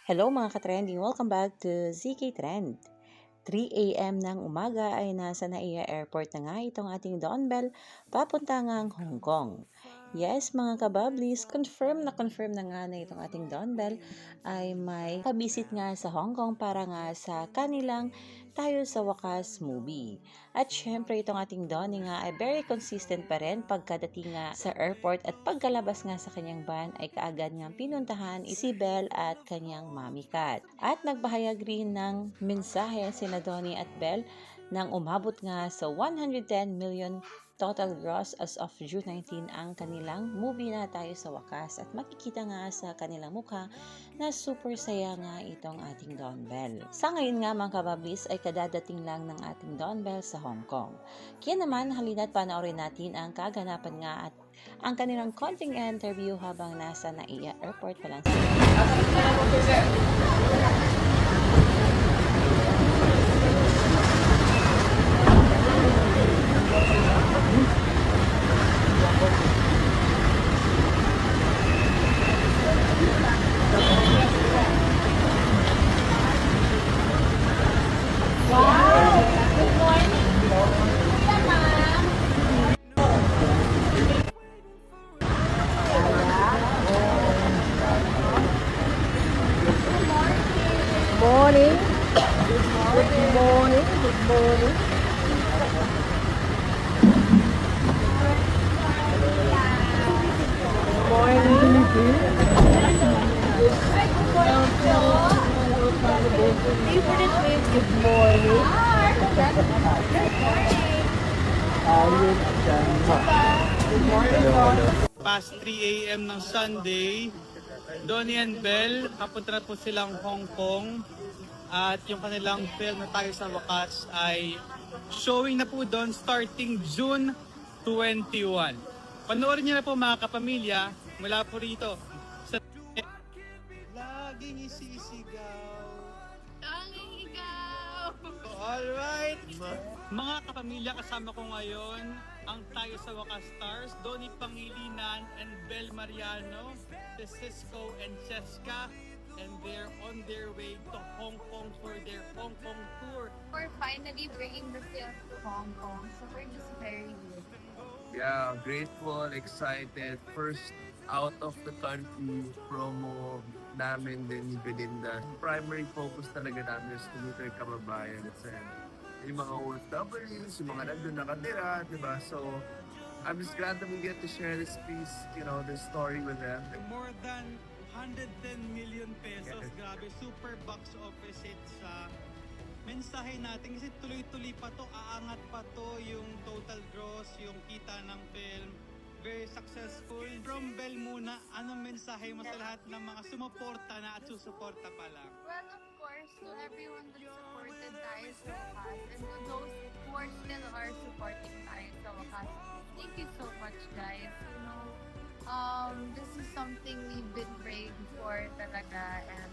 Hello mga ka-trending! Welcome back to ZK Trend. 3 a.m. ng umaga ay nasa NAIA Airport na nga itong ating Don Bell papunta ngang Hong Kong. Yes mga kabablis, confirm na nga na itong ating Don Bell ay may pabisit nga sa Hong Kong para nga sa kanilang Tayo sa Wakas movie. At syempre itong ating Donnie nga ay very consistent pa rin pagkadating nga sa airport at pagkalabas nga sa kanyang van ay kaagad nga pinuntahan si Belle at kanyang Mommy Cat. At nagbahayag rin ng mensahe sina Donnie at Belle nang umabot nga sa 110 million total gross as of June 19 ang kanilang movie na Tayo sa Wakas at makikita nga sa kanilang mukha na super saya nga itong ating Don Bell. Sa ngayon nga mga kabablis ay kadadating lang ng ating Don Bell sa Hong Kong. Kaya naman halina't panoorin natin ang kaganapan nga at ang kanilang konting interview habang nasa NAIA Airport pa lang Morning. Good morning. Good morning. Good morning. Good morning. Good morning. Past 3 a.m. ng Sunday, Donnie and Belle, papunta na po silang Hong Kong at yung kanilang film na Tayo sa Wakas ay showing na po doon starting June 21. Panoorin niyo na po mga kapamilya mula po rito sa Laging Isisigaw. Tanging ikaw! Alright! Mga kapamilya, kasama ko ngayon ang Tayo sa Wakas stars, Donnie Pangilinan and Belle Mariano, the Cisco and Cheska, and they're on their way to Hong Kong for their Hong Kong tour. We're finally bringing the film to Hong Kong, so we're just very good. Yeah, grateful, excited. First out of the country promo namin din ni Belinda. Primary focus talaga namin is to meet our kababayan. Yung mga OFWs, yung mga nandun nakatira, di ba? So, I'm just glad that we get to share this piece, this story with them. More than 110 million pesos, grabe, super box office hit sa mensahe natin kasi tuloy-tuloy pa to, aangat pa to yung total gross, yung kita ng film. Very successful. From Belle muna, anong mensahe mo sa lahat ng mga sumuporta na at susuporta pa lang? Well, of course, to everyone that supported Tayo sa Wakas and to those who are still supporting Tayo sa Wakas, thank you so much, guys. This is something we've been praying for talaga, and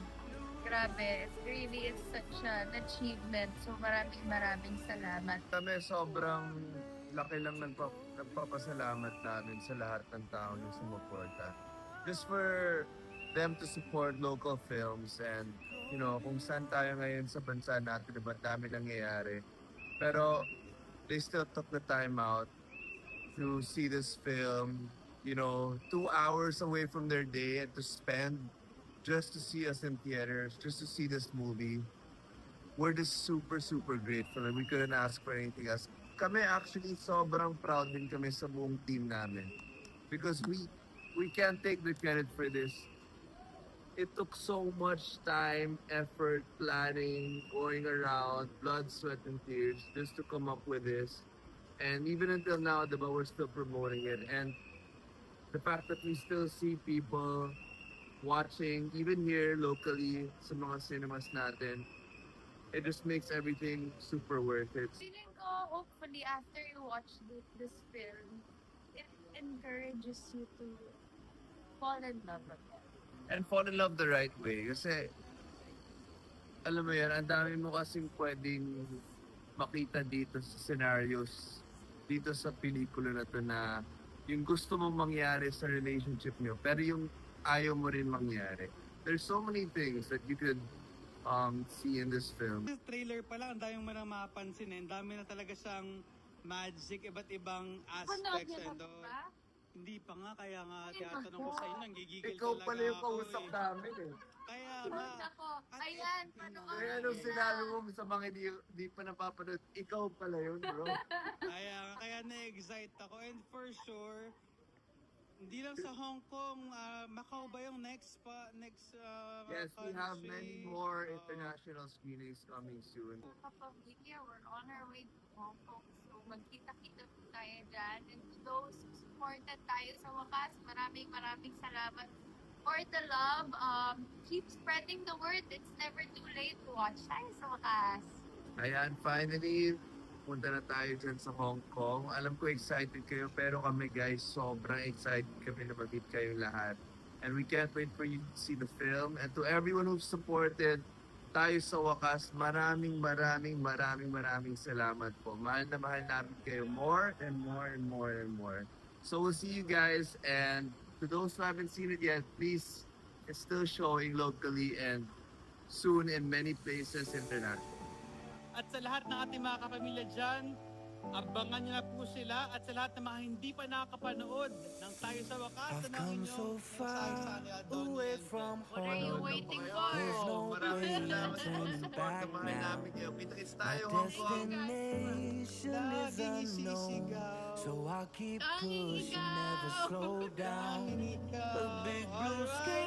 grabe, it really is such an achievement. So maraming salamat. Kami sobrang laki lang nagpapasalamat namin sa lahat ng tao na sumuporta. Just for them to support local films and, kung saan tayo ngayon sa bansa natin, diba, dami nangyayari. Pero they still took the time out to see this film, 2 hours away from their day and to spend just to see us in theaters, just to see this movie. We're just super, super grateful and we couldn't ask for anything else. Kami actually sobrang proud din kami sa buong team namin because we can't take the credit for this. It took so much time, effort, planning, going around, blood, sweat, and tears just to come up with this. And even until now, diba, we're still promoting it. And the fact that we still see people watching, even here locally sa mga cinemas natin, it just makes everything super worth it. Feeling ko, hopefully, after you watch this film, it encourages you to fall in love again. And fall in love the right way. Kasi, alam mo yan, ang dami mo kasing pwedeng makita dito sa scenarios, dito sa pelikula na to na yung gusto mong mangyari sa relationship nyo, pero yung ayaw mo rin mangyari. there's so many things that you could see in this film. Sa trailer pa lang, ang dami mo na mapapansin eh. Ang dami na talaga siyang magic, iba't ibang Panood aspects niyo na and po all. ba? Hindi pa nga, kaya nga tinatanong ko sa inyo, nanggigigil Ikaw talaga pala yung ako kausap eh. namin eh. Kaya nga. Panood ako. Ayan, panoorin Kaya niyo nung na. sinabi mo sa mga di pa napapanood, ikaw pala yun, bro. Kaya na-excite ako. And for sure, hindi lang sa Hong Kong, Macau ba yung next Yes, we have many country? more international screenings coming soon. Kapamilya, we're on our way to Hong Kong. So, magkita-kita po tayo dyan. And to those who supported tayo sa wakas, maraming salamat for the love. Keep spreading the word. It's never too late to watch tayo sa wakas. Ayan, finally, punta na tayo dyan sa Hong Kong. Alam ko excited kayo, pero kami guys, sobrang excited kami na mag-meet kayo lahat. And we can't wait for you to see the film. And to everyone who's supported tayo sa wakas, maraming salamat po. Mahal na mahal namin kayo more and more and more and more. So we'll see you guys, and to those who haven't seen it yet, please, it's still showing locally and soon in many places internationally. At sa lahat ng ating mga kapamilya dyan, abangan nyo na po sila. At sa lahat ng mga hindi pa nakakapanood ng Tayo sa Wakas, tanongin nyo mensahe sa kanila doon. What are you waiting for? Maraming salamat sa pag-support na mahal namin kayo. Kita-kits tayo, Hong Kong. Laging isisigaw. So I keep Tanging pushing, ikaw. never slow down. Tanging ikaw. A big blue sky,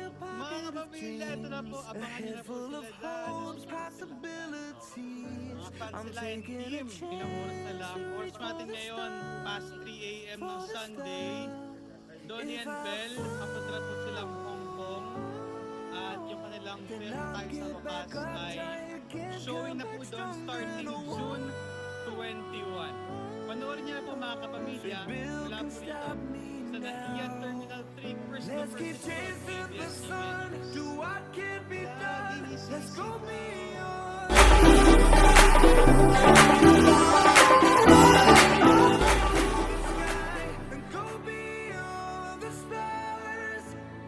a Mga pocket of kapamilya, ito na po. dreams, a Abangan nyo head na po full sila of dyan. hopes, possibilities. Mga fans I'm nila and taking a team, ilang oras na chance lang. to Oras reach for natin the ngayon, past 3 a.m. ng for the Sunday. stars. Donnie and Bell, papunta na po silang Hong Kong. At yung kanilang Then film I'll Tayo sa get back Wakas up, ay try again, showing na come po back doon stronger starting than a June 21. Panoorin niyo na po mga kapamilya. Bill Mula can po stop rito me sa Naiya now. Terminal 3 First Let's Super keep City chasing the ABS-CBN sun. News. Do what can be done. Let's go beyond. And go beyond the stars.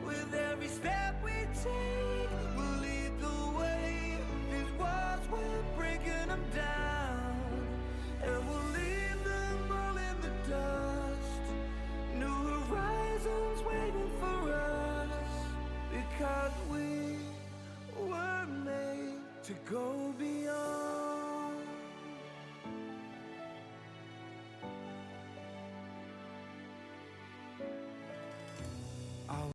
With every step we take, we'll lead the way. These walls, we're breaking them down. And we'll leave them all in the dust. New horizons waiting for us. Because we were made to go beyond.